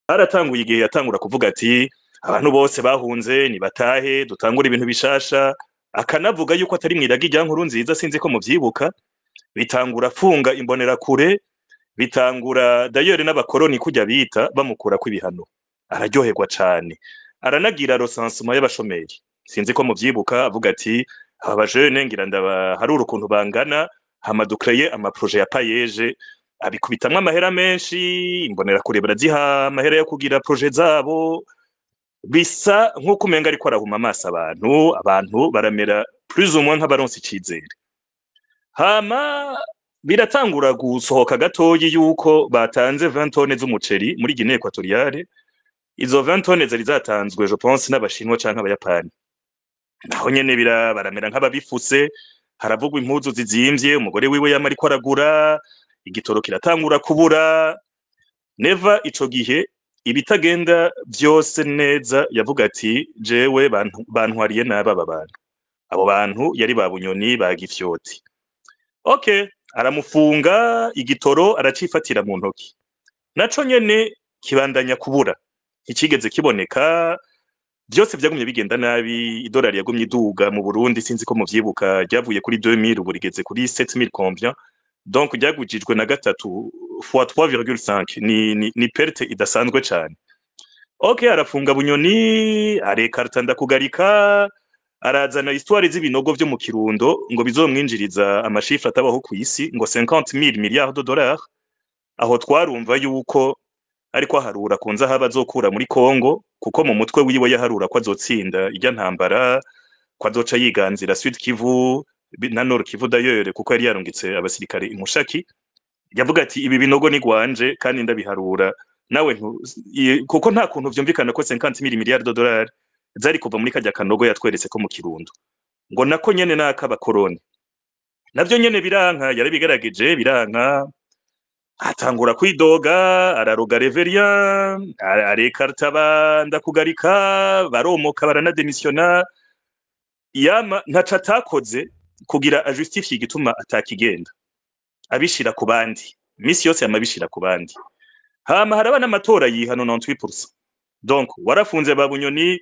haratanguye igihe yatangura kuvuga ati abantu bose bahunze nibatahe dutangura ibintu bishasha, akanavuga yuko atari mwiragi rya nkuru nziza, sinzi ko muvyibuka. Bitangura afunga imbonerakure, bitangura dayeri n'abakoroni kurya bita bamukurako ibihano. Araryoherwa cane, aranagira recensement y'abashomeri, sinzi ko muvyibuka, avuga ati aba bajene ngira ndabaharura ukuntu bangana, hama dukreye amaprojet ya payeje, abikubitamwo amahera menshi, imbonerakure baraziha amahera yo kugira projet zabo, bisa nk'uko umenga ariko arahuma amaso abantu baramera plus ou moins nk'abaronse icizere. Hama biratangura gusohoka gatoyi yuko batanze 20 tonnes z'umuceri muri Guinée Equatoriale. Izo 20 tonnes zari zatanzwe je pense n'abashinwa canke abayapani. Naho nyene baramera nk'ababifuse, haravugwa impuzu zizimvye, umugore wiwe yama ariko aragura, igitoro kiratangura kubura. Neva ico gihe ibitagenda vyose neza yavuga ati jewe bantwariye nabi aba bantu. Abo bantu yari ba Bunyoni ba Gifyoti. Okay, aramufunga, igitoro aracifatira mu ntoki. Naco nyene kibandanya kubura, ntikigeze kiboneka, vyose vyagumye bigenda nabi. Idolari yagumye iduga mu Burundi, sinzi ko muvyibuka, ryavuye kuri 2000 ubu rigeze kuri 7000 combien. Donc ryagujijwe na gatatu fois 3,5, ni perte idasanzwe cane. Okay, arafunga Bunyoni, arekarta Ndakugarika, arazana histoire z'ibinogo vyo mu Kirundo ngo bizomwinjiriza amashifre atabaho kw'isi ngo 50,000 milliards de dollars. Aho twarumva yuko ariko aharura kunza haba azokura muri Congo, kuko mu mutwe wiwe yaharura ko azotsinda irya ntambara, ko azoca yiganzira Sud Kivu na Nord Kivu d'ailleurs, kuko yari yarungitse abasirikare imushaki. Yavuga ati ibi binogo ni gwanje kandi ndabiharura nawe kuko nta kuntu vyumvikana ko 50,000 milliards de dollars zari kuva muri kajya kanogo yatweretse ko mu Kirundo, ngo nako nyene n'akabakoroni. Navyo nyene biranka, yarabigerageje biranka, atangura kwidoga, araroga Reverien, arekarta Ndakugarika, baromoka baranademisiona. Yama ntaco atakoze kugira ajustifie igituma atakigenda, abishira ku bandi, misi yose yamabishira ku bandi. Hama haraba n'amatora yiha 98%. Donc warafunze ba Bunyoni,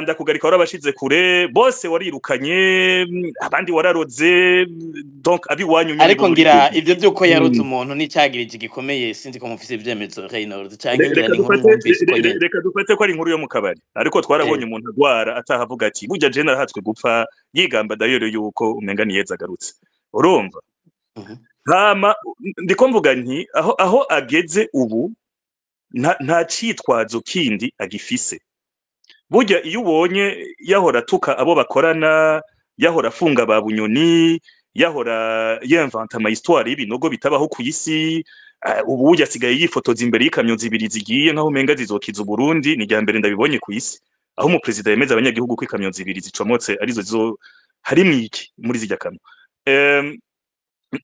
Ndakugarika warabashize kure, bose warirukanye, abandi wararoze, donc abi wanyu nyene. Ariko ngira ivyo vyuko yaroze umuntu n'icagirije gikomeye, sinzi ko mufise ivyemezo Reynolds, canke ngira ni nkuru mwumvise uko nyene. Reka dufate ko ari inkuru yo mu kabari, ariko twarabonye umuntu agwara atahavuga ati burya je narahatswe gupfa, yigamba d'ailleurs yuko umenga niyeza agarutse, urumva. Hama ndiko mvuga nti aho ageze ubu nta citwazo kindi agifise. Burya iyo ubonye yahora tuka abo bakorana, yahora afunga ba Bunyoni, yahora yinventa ama histoire y'ibinogo bitabaho kw'isi, ubu yasigaye yifotoza imbere y'ikamyo zibiri zigiye nkaho umenga zizokiza Burundi. Ni rya mbere ndabibonye kw'isi aho umupresident yemeza abanyagihugu ko ikamyo zibiri zicomotse arizo harimwo iki muri zirya kamyo.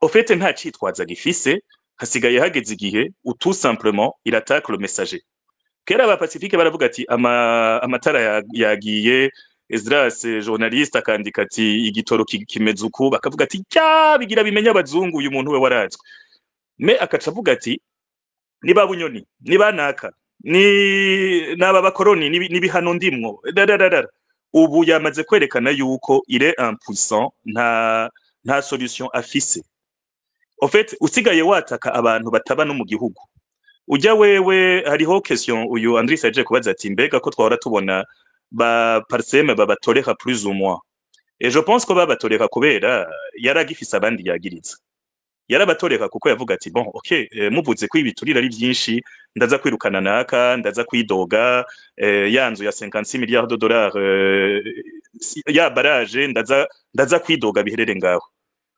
Au fait nta citwaza gifise, hasigaye hageze igihe tout simplement il attaque le messager. Kera aba Pacifique baravuga ati amatara yagiye, Esdras journaliste akandika ati igitoro kimeze uku, bakavuga ati cya bigira bimenya abazungu, uyu muntu we warazwe. Me akaca avuga ati ni ba Bunyoni, ni banaka, ni naba bakoroni, ni bihano ndimwo. Ubu yamaze kwerekana yuko il est impuissant, nta solution afise. Au fait usigaye wataka abantu bataba no mu gihugu. Ujya wewe hariho question uyu Andris yaje kubaza ati mbega ko twahora tubona ba Parseme babatoreka plus ou moins. Et je pense ko babatoreka kubera yaragifise abandi yagiriza. Yarabatoreka kuko yavuga ati bon OK, muvuze ko ibiturira ari byinshi, ndaza kwirukana naka, ndaza kwidoga, yanzu ya 56 milliards de dollars ya barrage, ndaza kwidoga biherere ngaho.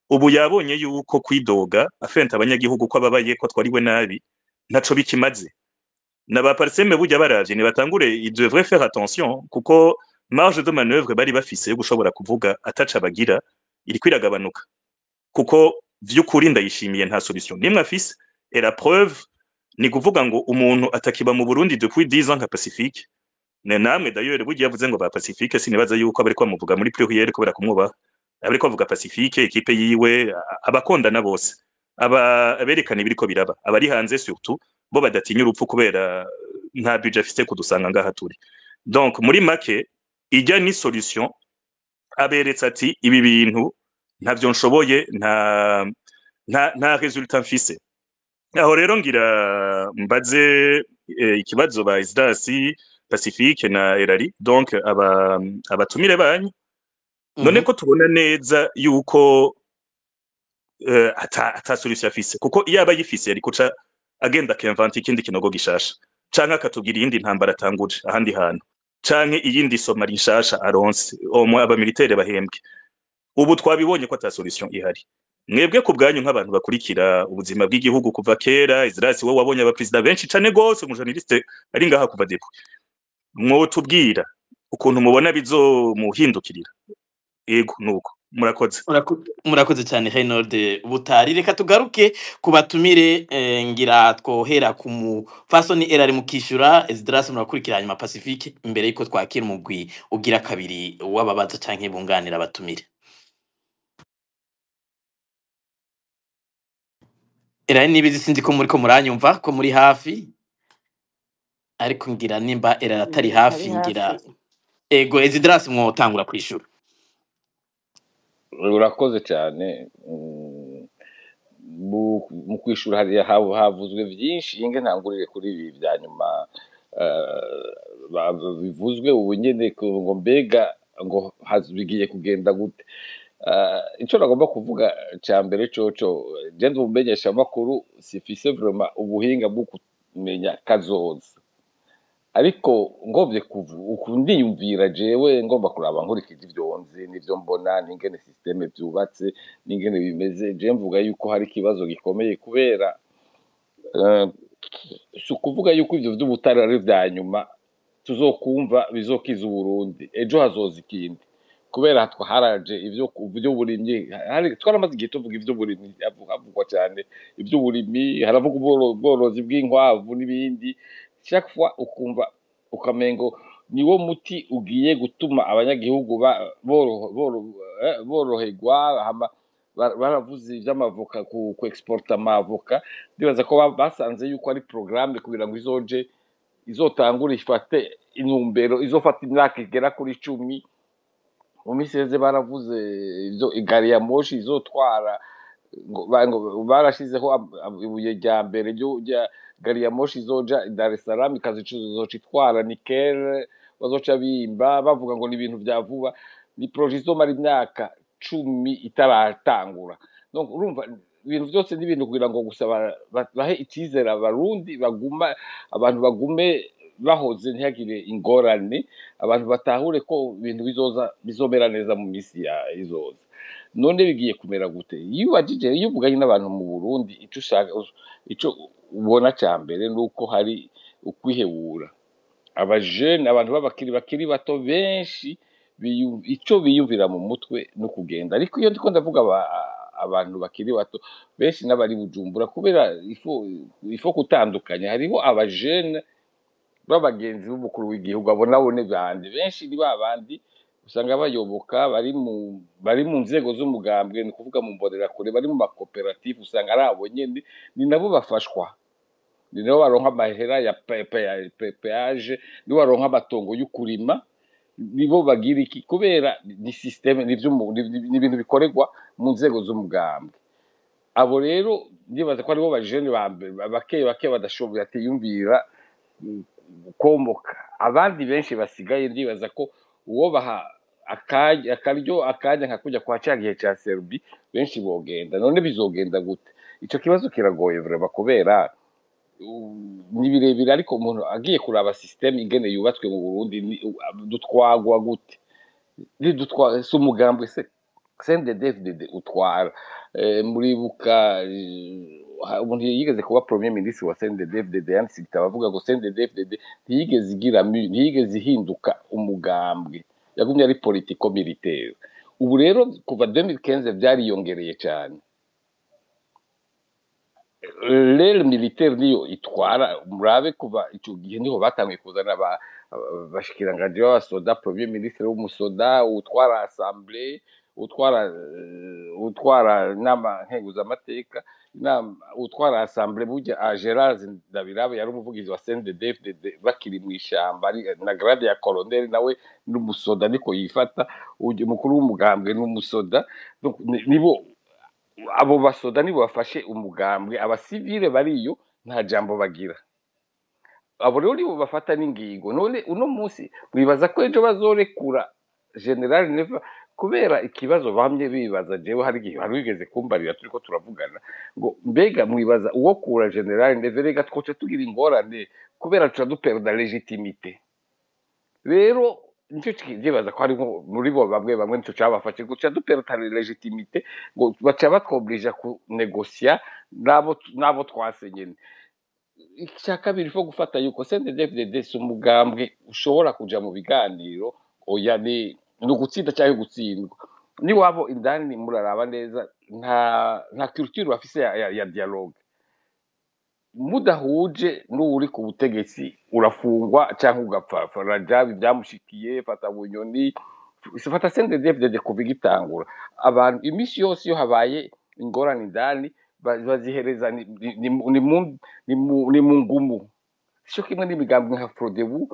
Ubu yabonye yuko kwidoga afenta abanyagihugu ko ababaye ko twariwe nabi ntaco bikimaze. Naba Parseme burya baravye ni batangure, ils devraient faire attention kuko marge de manœuvre bari bafise yo gushobora kuvuga ataca bagira iri kwiragabanuka, kuko vy'ukuri ndayishimiye nta solution nimwe afise. Et la preuve ni kuvuga ngo umuntu atakiba mu Burundi depuis 10 ans nka Pacifique. Namwe d'ailleurs burya yavuze ngo ba Pacifique sinibaza yuko abari kwa muvuga muri pluriel kubera kumwubaha, abari ko avuga Pacifique, equipe yiwe, abakondana bose, aberekana ibiriko biraba, abari hanze surtout bo badatinya urupfu kubera nta budget afite kudusanga ngaha turi. Donc muri make ijya ni solution aberetse ati ibi bintu ntavyo nshoboye nta resultat mfise. Aho rero ngira mbaze ikibazo ba Isdasi Pacifique na Erari, donc abatumire banyu none ko tubona neza yuko ata solution afise, kuko iyo aba yifise yari kuca agenda akemvanta ikindi kinogo gishasha canke akatubwira iyindi ntambara atanguje ahandi hantu canke iyindi somari nshasha aronse omwe aba militaire bahembwe. Ubu twabibonye ko ata solution ihari. Mwebwe ku bwanyu nk'abantu bakurikira ubuzima bw'igihugu kuva kera, Izrasi wowe wabonye abapresident benshi cane gose, umujournaliste ari ngaha kuva depuis, mwotubwira ukuntu mubona bizomuhindukirira? Yego nuko murakoze. Murakoze cyane Reynold Butari. Reka tugaruke ku batumire, ngira twohera ku mufasoni Erari Mukishura. Esdras murakurikira hanyuma Pacifique, imbere yuko twakira umugwi ugira kabiri w'ababaza canke bunganira abatumire. Erari nibizi sinzi ko muri ko muranyumva ko muri hafi, ariko ngira nimba Erari atari hafi ngira ego Esdras mwotangura kwishura. Urakoze cyane. Mu kwishura hari havuzwe byinshi, inge ntangurire kuri ibi bya nyuma bivuzwe ubu nyene ngo mbega ngo bigiye kugenda gute. Ico nagomba kuvuga cya mbere coco, je ndumumenyesha amakuru sifise vraiment ubuhinga bwo kumenya kazoza, ariko ngomvye ukundiyumvira jewe ngomba kuraba nkurikije ivyo nzi n'ivyo mbona n'ingene systeme vyubatse n'ingene bimeze. Je mvuga yuko hari ikibazo gikomeye, kubera si ukuvuga yuko ivyo vy'ubutare ari vya nyuma tuzokumva bizokiza Uburundi, ejo hazoza ikindi, kubera haraje ivy'uburimyi. Twaramaze igihe tuvuga ivy'uburimyi, havugwa cyane ivy'uburimyi, haravuga ubworozi bw'inkwavu n'ibindi. Chaque fois ukumva ukamengo niwo muti ugiye gutuma abanyagihugu boroherwa. Baravuze ivy'amavoka, ku exporta amavoka, ndibaza ko basanze yuko ari programme kugira ngo izotangura ifate intumbero, izofata imyaka igera kuri 10. Mu miseze baravuze ivyo igari ya moshi izotwara, ngo barashizeho ibuye rya mbere rya gari ya moshi izoja Dar es Salaam, ikazoca itwara nickel, bazoca bimba, bavuga ngo ni ibintu vya vuba. Ni projet izomara imyaka 10 itaratangura. Donc urumva ibintu byose n'ibintu kugira ngo gusa bahe icyizere abarundi, abantu bagume bahoze ntihagire ingorane, abantu batahure ko ibintu bizomera neza mu misi izoza. None bigiye kumera gute? Iyo uvuganye n'abantu mu Burundi, ico ubona cya mbere nuko hari ukwihebura. Abajene, abantu bakiri bato benshi, ico biyumvira mu mutwe no kugenda. Ariko iyo ndiko ndavuga abantu bakiri bato benshi n'abari Bujumbura, kubera ifo kutandukanya. Hariho abajene b'abagenzi b'umukuru w'igihugu, abo nabone bandi benshi ni babandi usanga bayoboka, bari mu nzego z'umugambwe, ni kuvuga mu mbonerakure, bari mu makoperative, usanga ari abo nyene, ni nabo bafashwa, ni nabo baronka amahera ya peage, ni baronka amatongo y'ukurima, nibo bagira iki, kubera ni systeme, ni ibintu bikorerwa mu nzego z'umugambwe. Abo rero ndibaza ko aribo bajene bake badashoboye atiyumvira gukomoka. Abandi benshi basigaye ndibaza ko uwo baha akanya nka kujya kwa cya gihe cya Serbie, benshi bogenda. None bizogenda gute? Ico kibazo kiragoye vraiment, kubera ni birebire, ariko umuntu agiye kuraba systeme ingene yubatswe mu Burundi, dutwagwa gute? Si umugambwe se CNDD-FDD utwara. Muribuka umuntu yigeze kuba premier ministre wa CNDD-FDD, yanditse igitabo avuga ngo CNDD-FDD ntiyigeze ihinduka umugambwe, yagumye ari politico militaire. Ubu rero kuva 2015 byariyongereye cyane. Rero militaire niyo itwara. Murabe kuva icyo gihe niho batangiye kuzana bashikiranganje b'abasoda, premier ministre w'umusoda, utwara assemblée, utwara nama nkenguza amateka. inama utwara assemblée burya Gerard Ndabirabe yari umuvugizi wa CNDD-FDD bakiri mu ishamba na grade ya colonel nawe n'umusoda niko yifata umukuru w'umugambwe n'umusoda nibo abo basoda nibo bafashe umugambwe abasivile bariyo nta jambo bagira abo rero nibo bafata n'ingingo none uno munsi mwibaza ko ejo bazorekura General Neva kubera ikibazo bamye bibaza jewe hari igihe harigeze kumbarira turiko turavugana ngo mbega mwibaza uwo kura General Neva rega twoce tugira ingorane kubera tuca duperda legitimite rero nicyo kibaza ko harimo muri bo bamwe nicyo cyabafashe guca duperda legitimite ngo baca batwoblija ku negocia nabo twasenyene icya kabiri fo gufata yuko CNDD-FDD umugambwe ushobora kuja mu biganiro oya ni gutsinda cyangwa gutsindwa ni wabo indani muraraba neza nta culture bafise ya dialogue mudahuje n'uri ku butegetsi urafungwa cyangwa ugapfa Rajabi byamushikiye fata bunyoni fata CNDD-FDD kubigitangura abantu imisi yose yo habaye ingorane indani bazihereza ni mu ngumu cyo kimwe n'imigambwe nka Frodebu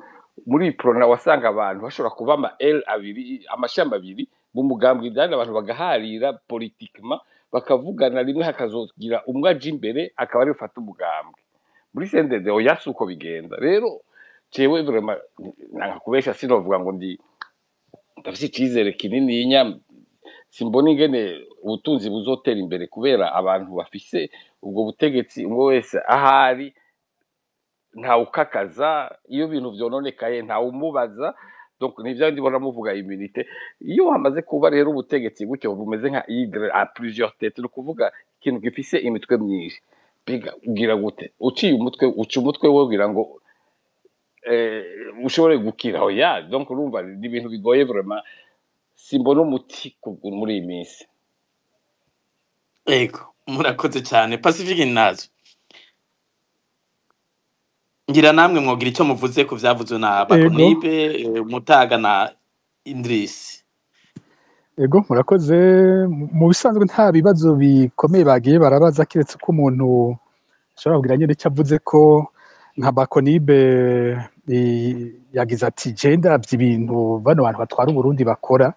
muri prona wasanga abantu bashobora kuba ama L abiri amashamba abiri mu mugambwe indani abantu bagaharira politiquement bakavugana rimwe hakazogira umwe aje imbere akaba ari ufata umugambwe muri CNDD oyasi uko bigenda rero cewe vraiment nakubesha sinovuga ngo ndafise icizere kinini inya simbona ingene ubutunzi buzotera imbere kubera abantu bafise ubwo butegetsi umwe wese ahari nta ukakaza iyo bintu vyononekaye nta umubaza donc nivyo ndibona muvuga immunité iyo hamaze kuba rero ubutegetsi gutyo bumeze nka hydre à plusieurs têtes no kuvuga ikintu gifise imitwe myinshi biga ugira gute uciye umutwe wogira ngo ushobore gukira oya donc urumva ni ibintu bigoye vraiment simbona umuti muri iyi minsi ego murakoze cyane Pacifique nazo ngira namwe mwogira icyo muvuze ku vyavuzwe na Bakonibe Mutaga na Idris ego murakoze mu bisanzwe nta bibazo bikomeye bagiye barabaza kiretse ko umuntu ashobora kugira nyine icyo avuze ko nka Bakonibe yagize ati genda ibintu bano bantu batwara Burundi bakora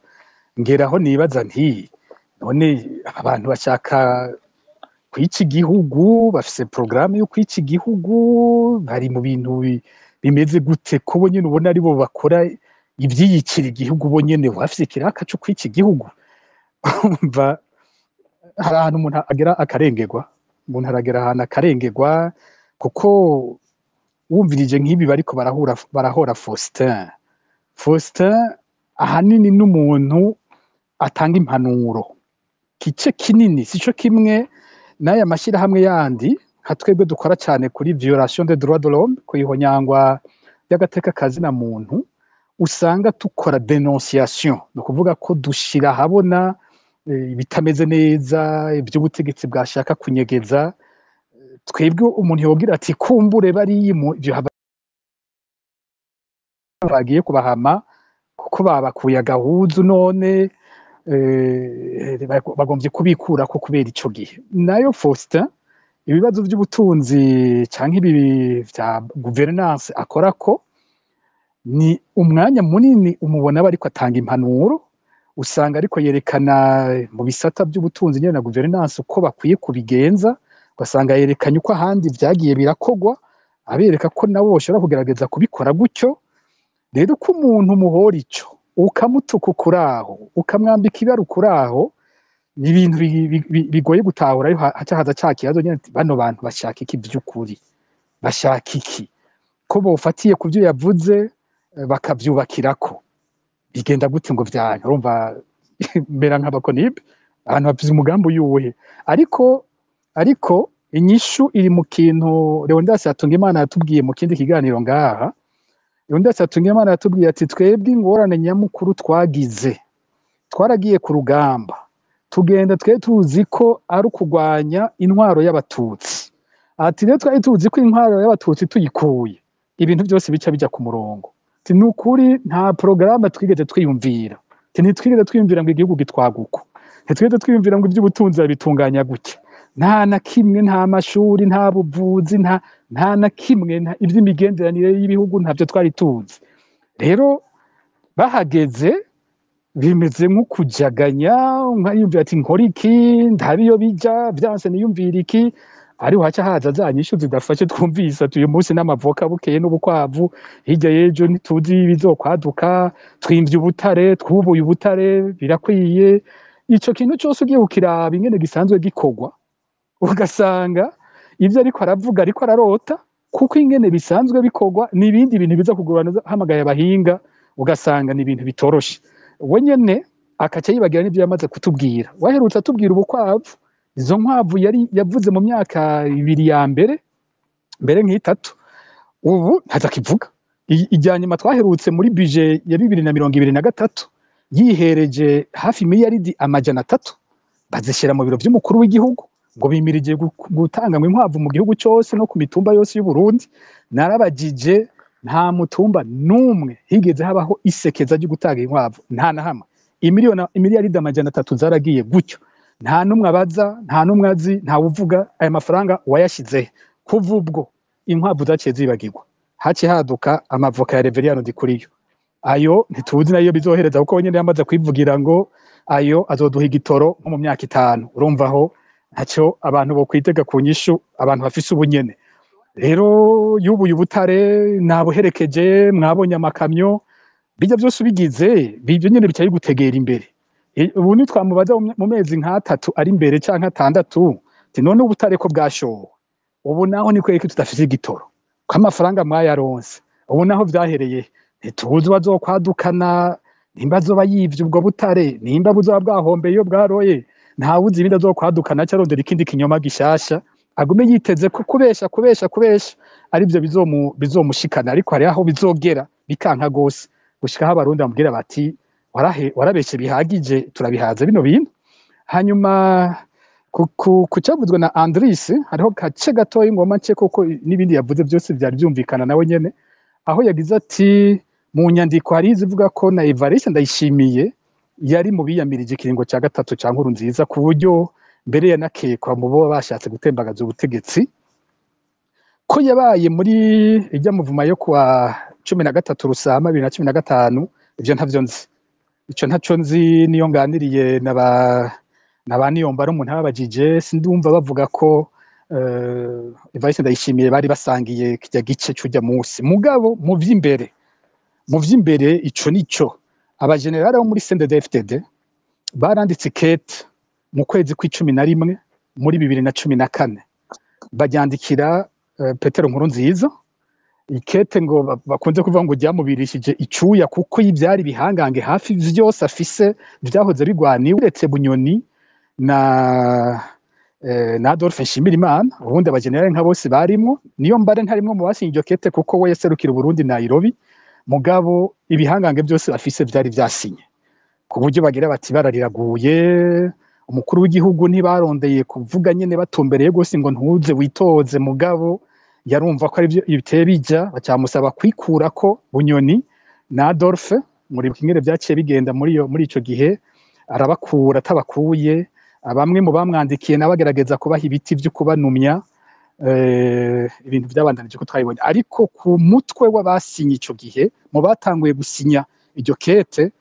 ngeraho nibaza nti none abantu bashaka kwica igihugu bafise programme yo kwica igihugu bari mu bintu bimeze gute ko bo nyine ubona ari bo bakora ibyiyicira igihugu bo nyene bafise kiraka cyo kwica igihugu umva hari ahantu umuntu agera akarengerwa umuntu aragera ahantu akarengerwa kuko wumvirije nk'ibi bariko barahora Faustin ahanini n'umuntu atanga impanuro kice kinini sico kimwe n'aya mashyirahamwe yandi nka twebwe dukora cyane kuri violation des droits de l'homme kuyihonyangwa y'agateka kazina muntu usanga tukora dénonciation no kuvuga ko dushira habona bitameze neza iby'ubutegetsi bwashaka kunyegeza twebwe umuntu yogira ati kumbure bari ibyo bagiye kubahama kuko babakuye agahuzu none bagombye kubikura ko kubera ico gihe nayo Faustin ibibazo by'ubutunzi cyangwa ibi bya governance akora ko ni umwanya munini umubona bari ko atanga impanuro usanga ariko yerekana mu bisata by'ubutunzi nyene na governance uko bakwiye kubigenza ugasanga yerekanye uko ahandi byagiye birakogwa abereka ko nabo boshobora kugerageza kubikora gutyo rero ko umuntu muhora ico ukamutuka kuraho ukamwambika ibara kuraho ni ibintu bigoye gutahura haza cyakiyazo nyene bano bantu bashaka iki by'ukuri bashaka iki ko bofatiye ku byo yavuze bakabyubakirako bigenda gute ngo byanya urumva mbera nk'Abakonibe abantu bafite umugambi yuwe ariko inyishu iri mu kintu Leonidas Hatungimana yatubwiye mu kindi kiganiro ngaha Leonidas Hatungimana yatubwiye ati twebwe ingorane nyamukuru twaragiye ku rugamba tugenda twe tuzi ko ari ukugwanya intwaro y'abatutsi ati rero twari tuzi ko intwaro y'abatutsi tuyikuye ibintu byose bica bijya ku murongo ati nukuri nta programme twigeze twiyumvira ati ntitwigeze twiyumvira ngo igihugu gitwaguko ntitwigeze twiyumvira ngo iby'ubutunzi bitunganya gutya nta na kimwe, nta mashuri, nta buvuzi, nta na kimwe, iby'imigenderanire y'ibihugu ntabyo twari tuzi. Rero bahageze bimeze nk'ukujaganya, nkayumvira ati nkora iki, ndabe iyo bija, byanse niyumvira iki, ariho haca haza za nyishu zidafashe twumvise ati uyu munsi n'amavoka bukeye n'ubukwavu, hirya y'ejo ntituzi bizokwaduka, twimvye ubutare, twubuye ubutare, birakwiye. Ico kintu cyose ugiye ukiraba ingene gisanzwe gikorwa, ugasanga ivyo ariko aravuga ariko ararota, kuko ingene bisanzwe bikorwa n'ibindi bintu biza kugurana hamagaye abahinga, ugasanga ni ibintu bitoroshe. We nyene akaca yibagira n'ivyo yamaze kutubwira. Waherutse atubwira ubukwavu, izo nkwavu yari yavuze mu myaka 2 ya mbere nk'itatu, ubu ntazakivuga. Ijyanyuma twaherutse muri budget ya 2023 yihereje hafi miliyaridi 300 bazishira mu biro by'umukuru w'igihugu ngo bimirije gutanga inkwavu mu gihugu cyose no ku mitumba yose y'u Burundi. Narabajije nta mutumba numwe higeze habaho isekeza ryo gutanga inkwavu, nta na hamwe. Imiliyaridi 300 zaragiye gutyo, nta numwe abaza, nta numwe azi, nta uvuga aya mafaranga wayashize. Kuva ubwo inkwavu zaciye zibagirwa, haci haduka amavoka ya Reveriyano Ndikuriyo. Ayo ntituzi nayo bizohereza kuko nyene yamaze kwivugira ngo ayo azoduha igitoro nko mu myaka 5. Urumva aho ntacyo abantu bo kwitega ku nyishu, abantu bafise ubunyene. Rero yubuye ubutare nabuherekeje, mwabonye amakamyo, bijya byose ubigize bivyo nyene bicaye gutegera imbere. Ubu ni twamubaza mu mezi nk'atatu ari imbere canke 6, ati none ubutare ko bwashowe, ubu naho ni kweki tudafise igitoro, ko amafaranga mwayaronse, ubu naho vyahereye ntituzi bazokwadukana, nimba azoba yivye ubwo butare, nimba buzoba bwahombeye iyo bwaroye, ntawuzi ibindi azokwadukana cyarondera ikindi kinyoma gishasha, agume yiteze ko kubesha aribyo bizomushikana. Ariko hari aho bizogera bikanka gose, gushikaho abarundi bamubwira bati warabeshe bihagije, turabihaza bino bintu. Hanyuma ku cyavuzwe na Andris, hariho gace gatoya ingoma nce kuko n'ibindi yavuze byose byari byumvikana nawe nyene, aho yagize ati mu nyandiko hari izivuga ko na Evariste Ndayishimiye yari mu biyamirije ikiringo cya 3 cya Nkurunziza, ku buryo mbere yanakekwa mu bo bashatse gutembagaza ubutegetsi, ko yabaye muri ijya muvuma yo kwa 13 Rusama 2015. Ivyo ntavyo nzi, ico ntaco nzi. Niyo nganiriye n'abaniyo mbara umuntu ababajije, sindumva bavuga ko Evariste Ndayishimiye bari basangiye kijya gice cy'ujya munsi. Mugabo mu vy'imbere ico nico abagenerali bo muri CNDD-FDD baranditse ikete mu kwezi kwa11 muri 2014 baryandikira Petero Nkurunziza. Ikete ngo bakunze kuvuga ngo ryamubirishije icuya, kuko ibyari bihangange hafi vyose afise vyahoze bigwaniwe, uretse Bunyoni na Adolphe Nshimirimana. Ubundi abagenerali nka bose barimo, niyo mbare ntarimwe mu basinye iryo kete kuko we yaserukira Burundi Nairobi. Mugabo ibihangange byose bafise vyari vyasinye, ku buryo bagira bati barariraguye. Umukuru w'igihugu ntibarondeye kuvuga nyene batumbereye gose ngo ntuze witoze, mugabo yarumva ko ari byo ibiteye bija, bacamusaba kwikurako Bunyoni na Adolphe. Muri bikingere byaciye bigenda muri ico gihe, arabakura atabakuye. Bamwe mu bamwandikiye nabagerageza kubaha ibiti byo kubanumya, ibintu byabandanije ko twabibonye. Ariko ku mutwe w'abasinye ico gihe, mu batanguye gusinya iryo kete,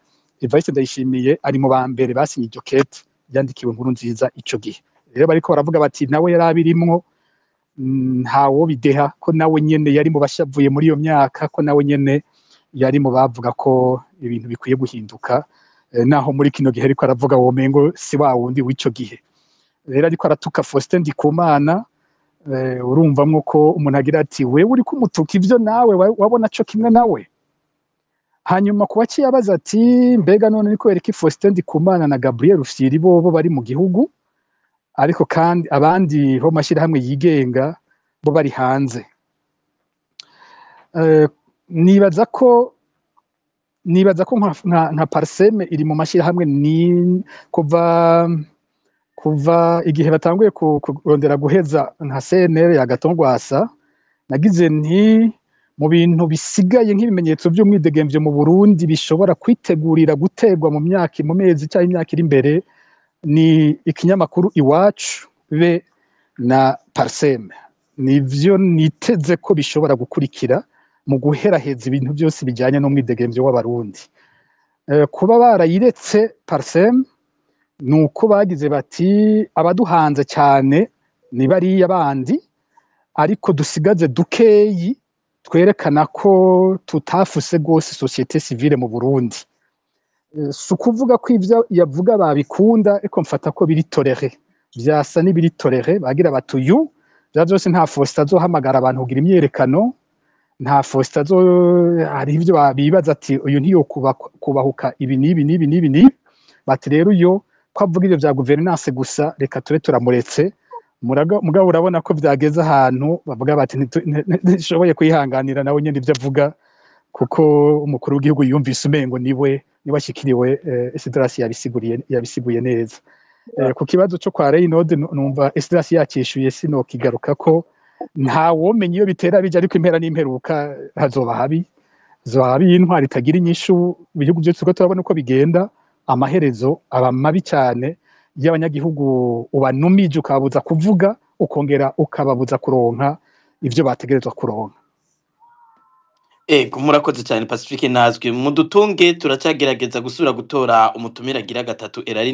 Evariste Ndayishimiye ari mu ba mbere basinye iryo kete yandikiwe Nkurunziza ico gihe. Rero bariko baravuga bati nawe yarabirimwo, ntawo bideha ko nawe nyene yari mu bashavuye muri iyo myaka, ko nawe nyene yari mu bavuga ko ibintu bikwiye guhinduka, naho muri kino gihe ariko aravuga womengo si wa wundi w'ico gihe. Rero ariko aratuka Faustin Ndikumana, urumvamwo ko umuntu agira ati wewe uri kumutuka ivyo nawe wabona co kimwe nawe. Hanyuma kuba ciyabaza ati mbega none niko yereka Faustin Ndikumana na Gabriel Rufyiri bo bari mu gihugu, ariko kandi abandi ho mashira hamwe yigenga bo bari hanze. Nibaza ko nka Parseme iri mu mashira hamwe ni kuva igihe batanguye kurondera guheza nka CNL ya Gatongwasa. Nagize nti mu bintu bisigaye nk'ibimenyetso by'umwidegemvyo mu Burundi bishobora kwitegurira gutegwa mu mezi cyangwa imyaka iri imbere, ni ikinyamakuru Iwacu be na parsem nivyo niteze ko bishobora gukurikira mu guheraheza ibintu byose bijyanye n'umwidegemvyo w'abarundi. Kuba barayiretse parsem nuko bagize bati abaduhanze cyane ni bariya bandi, ariko dusigaze dukeyi twerekana ko tutafuse gose societe civile mu Burundi. Si ukuvuga ko ivyo yavuga babikunda, ariko mfata ko biri tolere, vyasa n'ibiri tolere. Bagira bati uyu vya vyose nta Faustin azohamagara abantu kugira imyerekano, nta Faustin hari ivyo bibaza ati uyu ntiyo kubahuka ibi n'ibi. Bati rero uyo ko avuga ivyo vya governance gusa, reka tube turamuretse. Mugabo urabona ko vyageze ahantu bavuga bati ntishoboye kwihanganira nawe nyene ivyo avuga, kuko umukuru w'igihugu yumvise umengo niwe ashikiriwe. Esdras yabisiguye neza. Ku kibazo cyo kwa Reynolds numva Esdras yakishuye, sino kigaruka ko nta womenye iyo bitera bija, ariko impera n'imperuka hazoba habi y'intwari itagira inyishu. Ibihugu byose uko turabona uko bigenda, amaherezo aba mabi cyane y'abanyagihugu, ubanumije ukababuza kuvuga, ukongera ukababuza kuronka ivyo bategerezwa kuronka. Murakoze cyane Pacifique, nazwe mudutunge turacyagerageza gusura gutora umutumira agira gatatu Erari